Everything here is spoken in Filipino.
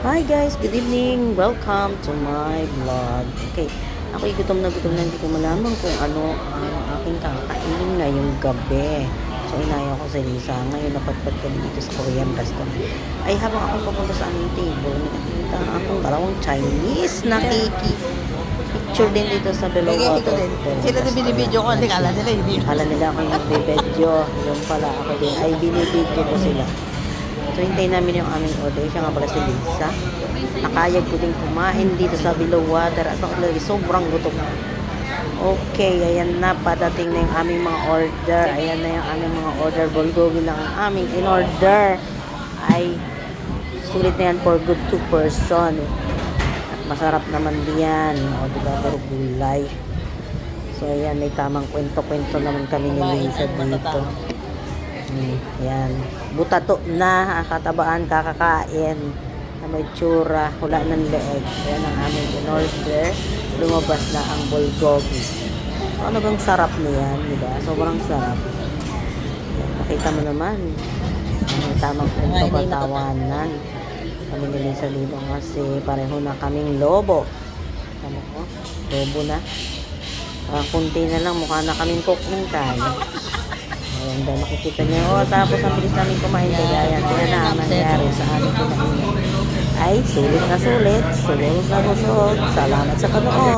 Hi guys, good evening. Welcome to my vlog. Okay, ako'y gutom na hindi ko malaman kung ano ang aking kakainin ngayong gabi. So, inaya ko si Lisa. Ngayon, napatpat kami dito sa Korean restaurant. Ay, habang ako papunta sa aming table, nakita akong dalawang Chinese na kiki. Picture din dito sa below water. Sila na binibidyo ko, hindi kala nila hindi. Kala nila ako yung nagbibidyo. Yung pala ako din ay binibidyo ko sila. So, hintayin namin yung aming order. Siya nga pala si Lisa. Nakayag ko din kumain dito sa below water. At ako sobrang gutom. Okay, ayan na. Padating na yung aming mga order. Ayan na yung aming mga order. Bulgogi lang ang aming in-order. Ay, sulit na yan for good 2 person. At masarap naman diyan. O, diba? Puro gulay. So, ayan. May tamang kwento-kwento naman kami ni Lisa dito. Yan. Butato na, katabaan, kakakain. Na may tsura, hula ng leeg. Yan ang aming in-order. Lumabas na ang bulgogi. So, ano bang sarap niyan, diba? Sobrang sarap. Yan, nakita mo naman. May tamang kwento patawanan. Kami nilisa dito kasi pareho na kaming lobo. Tama ko? Lobo na. Kunti na lang, mukha na kaming cook ng kaya. Ayan, dahil makikita niyo. Tapos ang bilis namin kumain. Kaya yan, kaya na ang nangyari sa aming kumain. Ay, sulit na sulit. Sulit na busog. Salamat sa panood.